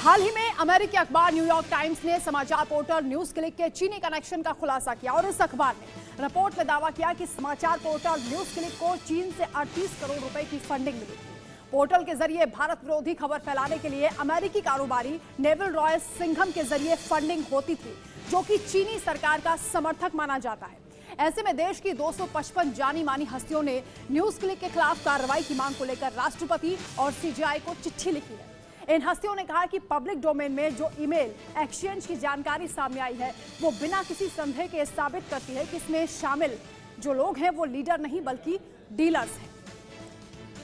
हाल ही में अमेरिकी अखबार न्यूयॉर्क टाइम्स ने समाचार पोर्टल न्यूज क्लिक के चीनी कनेक्शन का खुलासा किया और इस अखबार ने रिपोर्ट में दावा किया कि समाचार पोर्टल न्यूज क्लिक को चीन से 38 करोड़ रुपए की फंडिंग मिली थी। पोर्टल के जरिए भारत विरोधी खबर फैलाने के लिए अमेरिकी कारोबारी नेविल रॉय सिंघम के जरिए फंडिंग होती थी, जो कि चीनी सरकार का समर्थक माना जाता है। ऐसे में देश की 255 जानी मानी हस्तियों ने न्यूज क्लिक के खिलाफ कार्रवाई की मांग को लेकर राष्ट्रपति और सीजीआई को चिट्ठी लिखी है। इन हस्तियों ने कहा कि पब्लिक डोमेन में जो ईमेल एक्सचेंज की जानकारी सामने आई है वो बिना किसी संदेह के साबित करती है कि इसमें शामिल जो लोग हैं वो लीडर नहीं बल्कि डीलर्स हैं।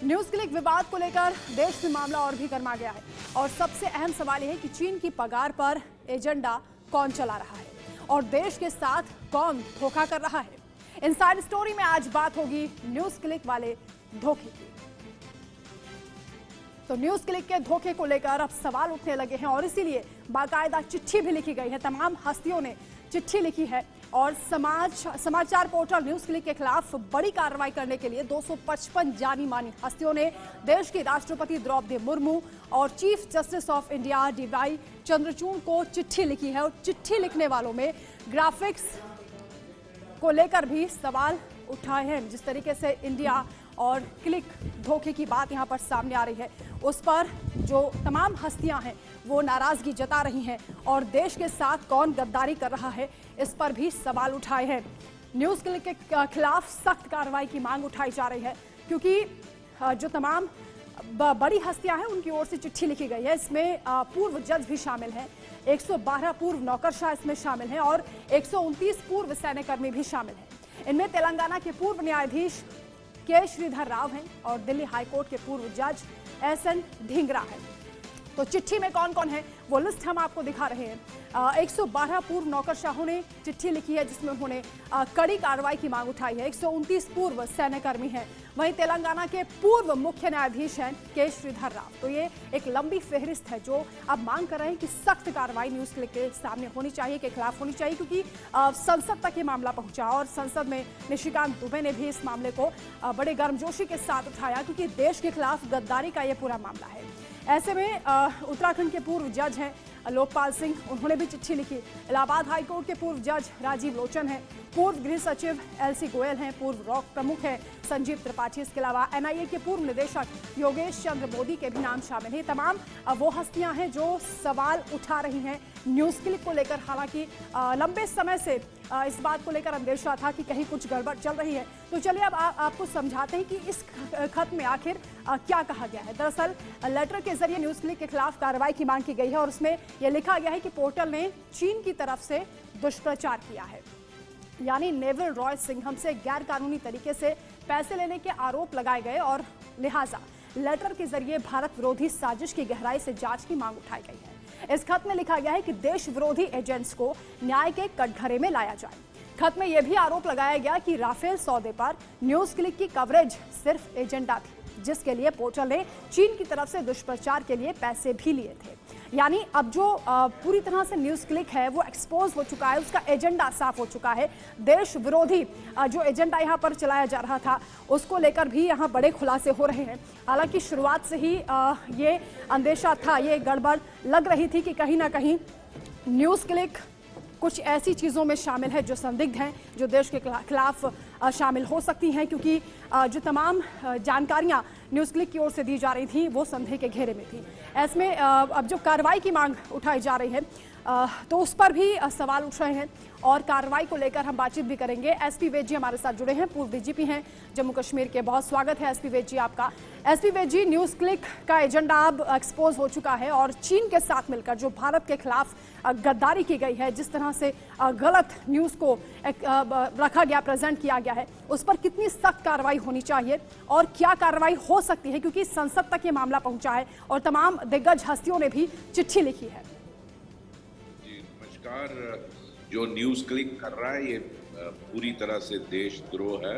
न्यूज क्लिक विवाद को लेकर देश में मामला और भी गर्मा गया है और सबसे अहम सवाल यह है कि चीन की पगार पर एजेंडा कौन चला रहा है और देश के साथ कौन धोखा कर रहा है। इनसाइड स्टोरी में आज बात होगी न्यूज क्लिक वाले धोखे की। तो न्यूज क्लिक के धोखे को लेकर अब सवाल उठने लगे हैं और इसीलिए बाकायदा चिट्ठी भी लिखी गई है। तमाम हस्तियों ने चिट्ठी लिखी है और समाचार पोर्टल न्यूज क्लिक के खिलाफ बड़ी कार्रवाई करने के लिए 255 जानी मानी हस्तियों ने देश की राष्ट्रपति द्रौपदी मुर्मू और chief justice of India DY Chandrachud को चिट्ठी लिखी है और चिट्ठी लिखने वालों में ग्राफिक्स को लेकर भी सवाल उठाए हैं। जिस तरीके से इंडिया और क्लिक धोखे की बात यहां पर सामने आ रही है, उस पर जो तमाम हस्तियां हैं वो नाराजगी जता रही हैं और देश के साथ कौन गद्दारी कर रहा है इस पर भी सवाल उठाए हैं। न्यूज क्लिक के खिलाफ सख्त कार्रवाई की मांग उठाई जा रही है क्योंकि जो तमाम बड़ी हस्तियां हैं उनकी ओर से चिट्ठी लिखी गई है। इसमें पूर्व जज भी शामिल हैं, 112 पूर्व नौकरशाह इसमें शामिल हैं और 129 पूर्व सैन्यकर्मी भी शामिल हैं। इनमें तेलंगाना के पूर्व न्यायाधीश के श्रीधर राव हैं और दिल्ली हाईकोर्ट के पूर्व जज एसएन ढींगरा हैं। तो चिट्ठी में कौन कौन है वो लिस्ट हम आपको दिखा रहे हैं। 112 पूर्व नौकरशाहों ने चिट्ठी लिखी है जिसमें उन्होंने कड़ी कार्रवाई की मांग उठाई है। 129 पूर्व सैन्यकर्मी हैं, वहीं तेलंगाना के पूर्व मुख्य न्यायाधीश हैं के श्रीधर राव। तो ये एक लंबी फेहरिस्त है जो अब मांग कर रहे हैं कि सख्त कार्रवाई न्यूज क्लिक के सामने होनी चाहिए, के खिलाफ होनी चाहिए, क्योंकि संसद तक ये मामला पहुंचा और संसद में निशिकांत दुबे ने भी इस मामले को बड़े गर्मजोशी के साथ उठाया क्योंकि देश के खिलाफ गद्दारी का ये पूरा मामला है। ऐसे में उत्तराखंड के पूर्व जज हैं लोकपाल सिंह, उन्होंने भी चिट्ठी लिखी। इलाहाबाद हाईकोर्ट के पूर्व जज राजीव लोचन हैं, पूर्व गृह सचिव एलसी गोयल हैं, पूर्व रॉक प्रमुख हैं संजीव त्रिपाठी। इसके अलावा एनआईए के पूर्व निदेशक योगेश चंद्र मोदी के भी नाम शामिल हैं। तमाम वो हस्तियां हैं जो सवाल उठा रही हैं न्यूज क्लिक को लेकर। हालांकि लंबे समय से इस बात को लेकर अंदेशा था कि कहीं कुछ गड़बड़ चल रही है। तो चलिए अब आपको समझाते हैं कि इस खत में आखिर क्या कहा गया है। दरअसल लेटर के जरिए न्यूज क्लिक के खिलाफ कार्रवाई की मांग की गई है और उसमें यह लिखा गया है कि पोर्टल ने चीन की तरफ से दुष्प्रचार किया है, यानी नेविल रॉय सिंघम से गैर कानूनी तरीके से पैसे लेने के आरोप लगाए गए और लिहाजा लेटर के जरिए भारत विरोधी साजिश की गहराई से जांच की मांग उठाई गई है। इस खत में लिखा गया है कि देश विरोधी एजेंट्स को न्याय के कटघरे में लाया जाए। खत में यह भी आरोप लगाया गया कि राफेल सौदे पर न्यूज क्लिक की कवरेज सिर्फ एजेंडा थी, जिसके लिए पोर्टल ने चीन की तरफ से दुष्प्रचार के लिए पैसे भी लिए थे। यानी अब जो पूरी तरह से न्यूज क्लिक है वो एक्सपोज हो चुका है, उसका एजेंडा साफ हो चुका है। देश विरोधी जो एजेंडा यहाँ पर चलाया जा रहा था उसको लेकर भी यहाँ बड़े खुलासे हो रहे हैं। हालांकि शुरुआत से ही ये अंदेशा था, ये गड़बड़ लग रही थी कि कहीं ना कहीं न्यूज क्लिक कुछ ऐसी चीज़ों में शामिल है जो संदिग्ध हैं, जो देश के खिलाफ शामिल हो सकती हैं, क्योंकि जो तमाम जानकारियां न्यूज़ क्लिक की ओर से दी जा रही थी वो संदेह के घेरे में थी। ऐसे में अब जो कार्रवाई की मांग उठाई जा रही है तो उस पर भी सवाल उठ रहे हैं और कार्रवाई को लेकर हम बातचीत भी करेंगे। एसपी वेद जी हमारे साथ जुड़े हैं, पूर्व डीजीपी हैं जम्मू कश्मीर के। बहुत स्वागत है एसपी वेद जी आपका। एसपी वेद जी, न्यूज क्लिक का एजेंडा अब एक्सपोज हो चुका है और चीन के साथ मिलकर जो भारत के खिलाफ गद्दारी की गई है, जिस तरह से गलत न्यूज को रखा गया, प्रेजेंट किया गया है, उस पर कितनी सख्त कार्रवाई होनी चाहिए और क्या कार्रवाई हो सकती है, क्योंकि संसद तक ये मामला पहुंचा है और तमाम दिग्गज हस्तियों ने भी चिट्ठी लिखी है। जो न्यूज क्लिक कर रहा है ये पूरी तरह से देशद्रोह है।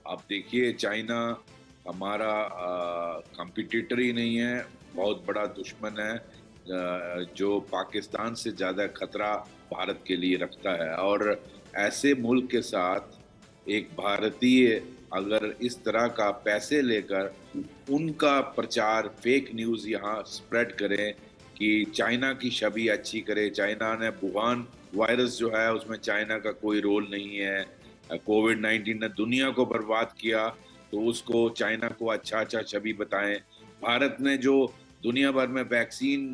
आप देखिए, चाइना हमारा कॉम्पिटिटर ही नहीं है, बहुत बड़ा दुश्मन है जो पाकिस्तान से ज़्यादा खतरा भारत के लिए रखता है। और ऐसे मुल्क के साथ एक भारतीय अगर इस तरह का पैसे लेकर उनका प्रचार, फेक न्यूज़ यहाँ स्प्रेड करें, कि चाइना की छवि अच्छी करे। चाइना ने वुहान वायरस जो है उसमें चाइना का कोई रोल नहीं है। कोविड-19 ने दुनिया को बर्बाद किया, तो उसको चाइना को अच्छा छवि बताएं। भारत ने जो दुनिया भर में वैक्सीन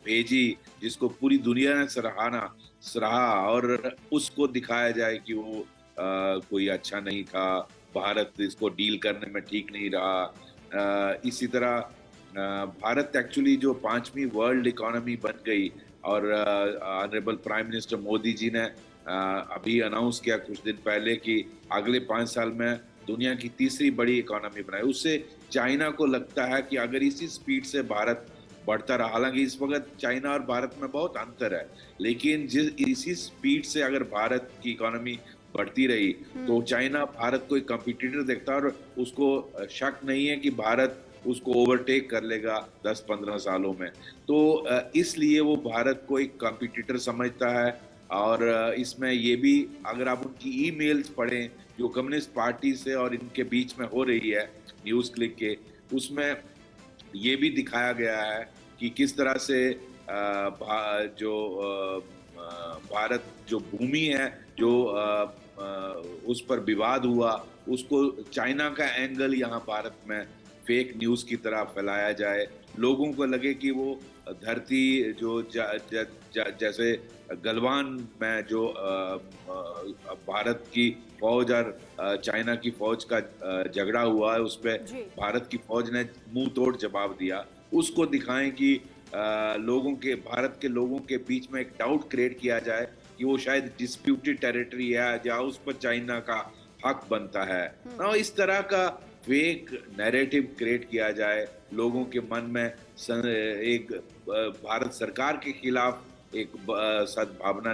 भेजी, जिसको पूरी दुनिया ने सराहा, और उसको दिखाया जाए कि वो कोई अच्छा नहीं था, भारत इसको डील करने में ठीक नहीं रहा। इसी तरह भारत एक्चुअली जो 5वीं वर्ल्ड इकोनॉमी बन गई, और honourable prime minister Modi ji ने अभी अनाउंस किया कुछ दिन पहले कि अगले 5 साल में दुनिया की तीसरी बड़ी इकोनॉमी बनाए। उससे चाइना को लगता है कि अगर इसी स्पीड से भारत बढ़ता रहा, हालांकि इस वक्त चाइना और भारत में बहुत अंतर है, लेकिन इसी स्पीड से अगर भारत की इकोनॉमी बढ़ती रही तो चाइना भारत को एक कंपटीटर देखता है, और उसको शक नहीं है कि भारत उसको ओवरटेक कर लेगा 10-15 सालों में। तो इसलिए वो भारत को एक कंपटीटर समझता है। और इसमें ये भी, अगर आप उनकी ईमेल्स पढ़ें जो कम्युनिस्ट पार्टी से और इनके बीच में हो रही है न्यूज़ क्लिक के, उसमें ये भी दिखाया गया है कि किस तरह से भारत जो भूमि है, जो उस पर विवाद हुआ, उसको चाइना का एंगल यहाँ भारत में फेक न्यूज़ की तरह फैलाया जाए। लोगों को लगे कि वो धरती जो जैसे गलवान में जो भारत की फौज और चाइना की फौज का झगड़ा हुआ है, उस पे भारत की फौज ने मुंह तोड़ जवाब दिया। उसको दिखाएं कि भारत के लोगों के बीच में एक डाउट क्रिएट किया जाए कि वो शायद डिस्प्यूटेड टेरिटरी है जहाँ उस पर चाइना का हक बनता है ना। इस तरह का फेक नैरेटिव क्रिएट किया जाए, लोगों के मन में एक भारत सरकार के खिलाफ एक सद्भावना,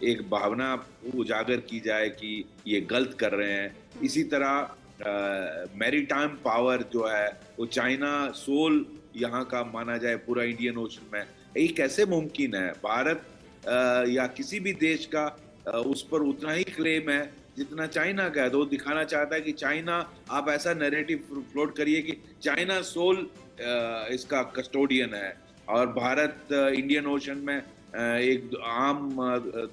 एक भावना उजागर की जाए कि ये गलत कर रहे हैं। इसी तरह मैरीटाइम पावर जो है वो चाइना सोल यहाँ का माना जाए पूरा इंडियन ओशन में, ये कैसे मुमकिन है? भारत या किसी भी देश का उस पर उतना ही क्लेम है जितना चाइना का है। तो दिखाना चाहता है कि चाइना, आप ऐसा नैरेटिव फ्लोट करिए कि चाइना सोल इसका कस्टोडियन है, और भारत इंडियन ओशन में एक आम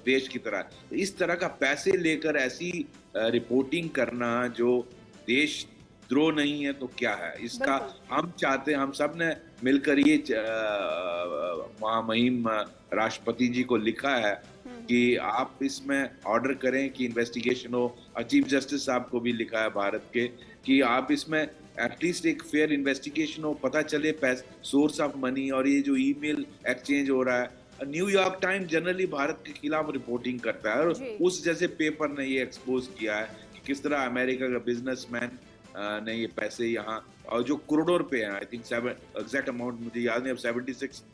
देश की तरह। इस तरह का पैसे लेकर ऐसी रिपोर्टिंग करना जो देश द्रोह नहीं है तो क्या है इसका? हम चाहते हैं, हम सब ने मिलकर ये महामहिम राष्ट्रपति जी को लिखा है कि आप इसमें ऑर्डर करें कि इन्वेस्टिगेशन हो। चीफ जस्टिस साहब को भी लिखा है भारत के कि आप इसमें एटलीस्ट एक फेयर इन्वेस्टिगेशन हो, पता चले सोर्स ऑफ मनी, और ये जो ईमेल एक्सचेंज हो रहा है। न्यूयॉर्क टाइम जनरली भारत के खिलाफ रिपोर्टिंग करता है, और उस जैसे पेपर ने ये एक्सपोज किया है कि किस तरह अमेरिका का बिजनेसमैन ने ये पैसे यहाँ, और जो करोड़ों रुपए हैं, आई थिंक एग्जैक्ट अमाउंट मुझे याद नहीं, अब 76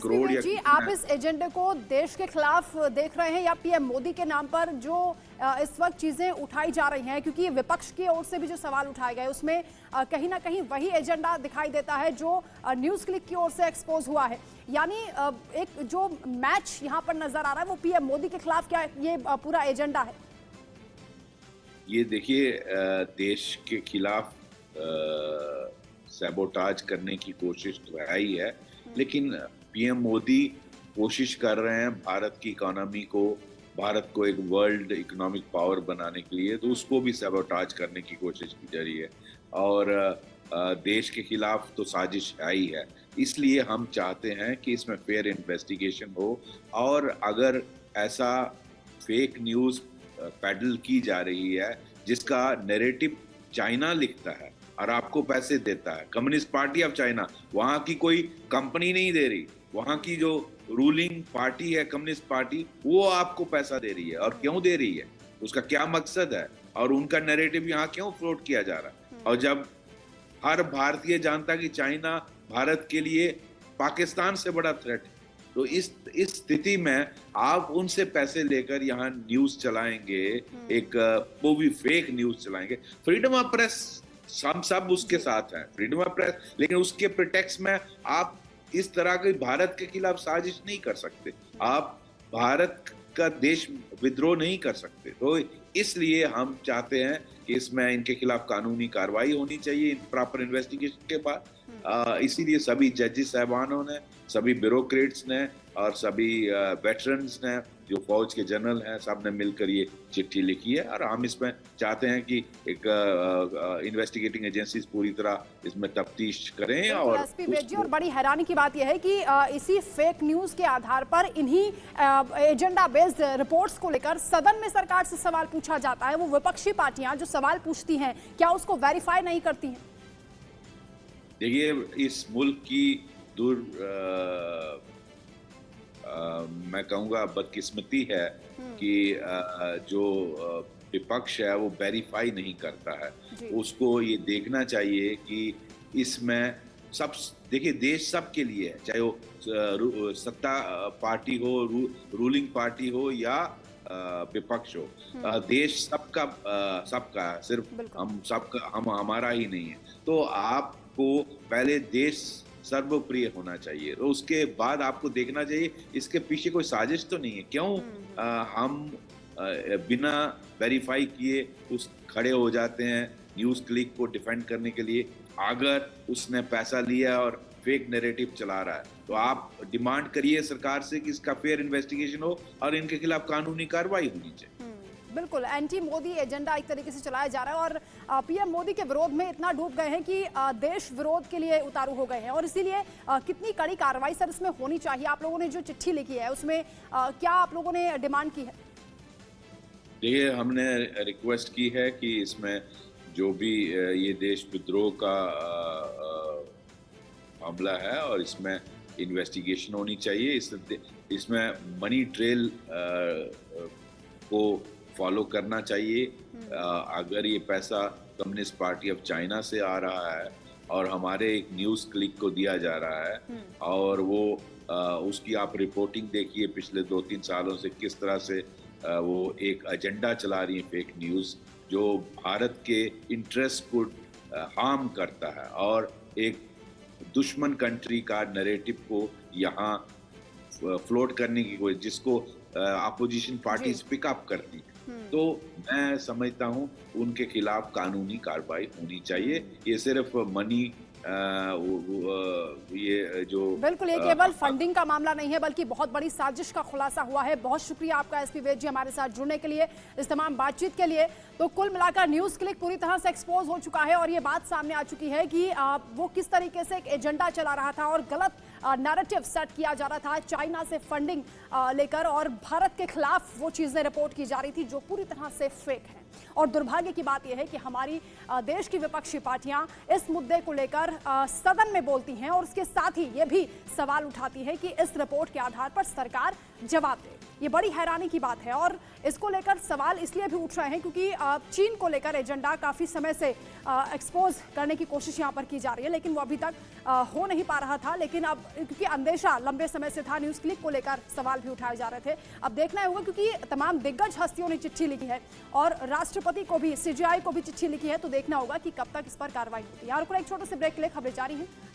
करोड़ या जी, आप इस एजेंडे को देश के खिलाफ देख रहे हैं या पीएम मोदी के नाम पर जो इस वक्त चीजें उठाई जा रही हैं? क्योंकि विपक्ष की ओर से भी जो सवाल उठाए गए उसमें कहीं ना कहीं वही एजेंडा दिखाई देता है जो न्यूज़ क्लिक की ओर से एक्सपोज हुआ है। यानी एक जो मैच यहाँ पर नजर आ रहा है वो पीएम मोदी के खिलाफ क्या ये पूरा एजेंडा है? ये देखिए, देश के खिलाफ सैबोटाज करने की कोशिश तो है ही है, लेकिन पीएम मोदी कोशिश कर रहे हैं भारत की इकोनॉमी को, भारत को एक वर्ल्ड इकोनॉमिक पावर बनाने के लिए, तो उसको भी सैबोटाज करने की कोशिश की जा रही है। और देश के खिलाफ तो साजिश है ही है। इसलिए हम चाहते हैं कि इसमें फेयर इन्वेस्टिगेशन हो, और अगर ऐसा फेक न्यूज़ पैडल की जा रही है जिसका नैरेटिव चाइना लिखता है और आपको पैसे देता है, कम्युनिस्ट पार्टी ऑफ चाइना, वहाँ की कोई कंपनी नहीं दे रही, वहाँ की जो रूलिंग पार्टी है कम्युनिस्ट पार्टी, वो आपको पैसा दे रही है। और क्यों दे रही है, उसका क्या मकसद है, और उनका नैरेटिव यहाँ क्यों फ्लोट किया जा रहा है? और जब हर भारतीय जानता है कि चाइना भारत के लिए पाकिस्तान से बड़ा थ्रेट है, तो इस स्थिति में आप उनसे पैसे लेकर यहाँ न्यूज चलाएंगे, एक वो भी फेक न्यूज चलाएंगे। फ्रीडम ऑफ प्रेस, हम सब उसके साथ हैं, फ्रीडम ऑफ प्रेस, लेकिन उसके प्रिटेक्स्ट में आप इस तरह की भारत के खिलाफ साजिश नहीं कर सकते, आप भारत का देश विद्रोह नहीं कर सकते। तो इसलिए हम चाहते हैं कि इसमें इनके खिलाफ कानूनी कार्रवाई होनी चाहिए प्रॉपर इन्वेस्टिगेशन के बाद, इसीलिए सभी जजेस साहबानों ने, सभी ब्यूरोक्रेट्स ने और सभी वेटरन्स ने, जो फौज के जनरल हैं, सब ने मिलकर ये चिट्ठी लिखी है। और हम इसमें चाहते हैं कि एक इन्वेस्टिगेटिंग एजेंसीज पूरी तरह इसमें तफ्तीश करें। और एसपी वेद जी, और बड़ी हैरानी की बात यह है कि इसी फेक न्यूज के आधार पर इन्हीं एजेंडा बेस्ड रिपोर्ट्स को लेकर सदन में सरकार से सवाल पूछा जाता है। वो विपक्षी पार्टियां जो सवाल पूछती हैं, क्या उसको वेरीफाई नहीं करती हैं? देखिए, इस मुल्क की मैं कहूँगा बदकिस्मती है कि जो विपक्ष है वो वेरीफाई नहीं करता है। उसको ये देखना चाहिए कि इसमें सब, देखिए देश सबके लिए है, चाहे वो सत्ता पार्टी हो, रूलिंग पार्टी हो या विपक्ष हो। देश सबका है, सिर्फ हम हमारा ही नहीं है। तो आपको पहले देश सर्वप्रिय होना चाहिए, तो उसके बाद आपको देखना चाहिए इसके पीछे कोई साजिश तो नहीं है। क्यों हम बिना वेरीफाई किए खड़े हो जाते हैं न्यूज़ क्लिक को डिफेंड करने के लिए? अगर उसने पैसा लिया और फेक नैरेटिव चला रहा है, तो आप डिमांड करिए सरकार से कि इसका फेयर इन्वेस्टिगेशन हो और इनके खिलाफ कानूनी कार्रवाई होनी चाहिए। बिल्कुल, एंटी मोदी एजेंडा एक तरीके से चलाया जा रहा है और पीएम मोदी के विरोध में इतना डूब गए हैं कि देश विरोध के लिए उतारू हो गए हैं। और इसीलिए कितनी कड़ी कार्रवाई सर इसमें होनी चाहिए? आप लोगों ने जो चिट्ठी लिखी है उसमें क्या आप लोगों ने डिमांड की है? देखिए, हमने रिक्वेस्ट की है कि इसमें जो भी ये देश विद्रोह का मामला है और इसमें इन्वेस्टिगेशन होनी चाहिए। इसमें मनी ट्रेल को फॉलो करना चाहिए। अगर ये पैसा कम्युनिस्ट पार्टी ऑफ चाइना से आ रहा है और हमारे एक न्यूज़ क्लिक को दिया जा रहा है और वो उसकी आप रिपोर्टिंग देखिए पिछले 2-3 सालों से किस तरह से वो एक एजेंडा चला रही है फेक न्यूज़, जो भारत के इंटरेस्ट को हार्म करता है और एक दुश्मन कंट्री का नैरेटिव को यहाँ फ्लोट करने की कोशिश, जिसको अपोजिशन पार्टीज पिकअप करती है। तो मैं समझता हूँ उनके खिलाफ कानूनी कार्रवाई होनी चाहिए। ये सिर्फ मनी ये जो बिल्कुल, ये केवल फंडिंग का मामला नहीं है बल्कि बहुत बड़ी साजिश का खुलासा हुआ है। बहुत शुक्रिया आपका एसपी वेद जी हमारे साथ जुड़ने के लिए, इस तमाम बातचीत के लिए। तो कुल मिलाकर न्यूज़ क्लिक पूरी तरह से एक्सपोज हो चुका है और ये बात सामने आ चुकी है कि वो किस तरीके से एक एजेंडा चला रहा था और गलत नैरेटिव सेट किया जा रहा था चाइना से फंडिंग लेकर, और भारत के खिलाफ वो चीज़ें रिपोर्ट की जा रही थी जो पूरी तरह से फेक है। और दुर्भाग्य की बात यह है कि हमारी देश की विपक्षी पार्टियां इस मुद्दे को लेकर सदन में बोलती हैं और उसके साथ ही ये भी सवाल उठाती है कि इस रिपोर्ट के आधार पर सरकार जवाब दे। ये बड़ी हैरानी की बात है और इसको लेकर सवाल इसलिए भी उठ रहे हैं क्योंकि चीन को लेकर एजेंडा काफ़ी समय से एक्सपोज करने की कोशिश यहाँ पर की जा रही है, लेकिन वो अभी तक हो नहीं पा रहा था। लेकिन अब क्योंकि अंदेशा लंबे समय से था, न्यूज़ क्लिक को लेकर सवाल भी उठाए जा रहे थे। अब देखना होगा क्योंकि तमाम दिग्गज हस्तियों ने चिट्ठी लिखी है और राष्ट्रपति को भी, सीजीआई को भी चिट्ठी लिखी है, तो देखना होगा कि कब तक इस पर कार्रवाई होती है। और एक छोटे से ब्रेक के लिए खबरें जारी हैं।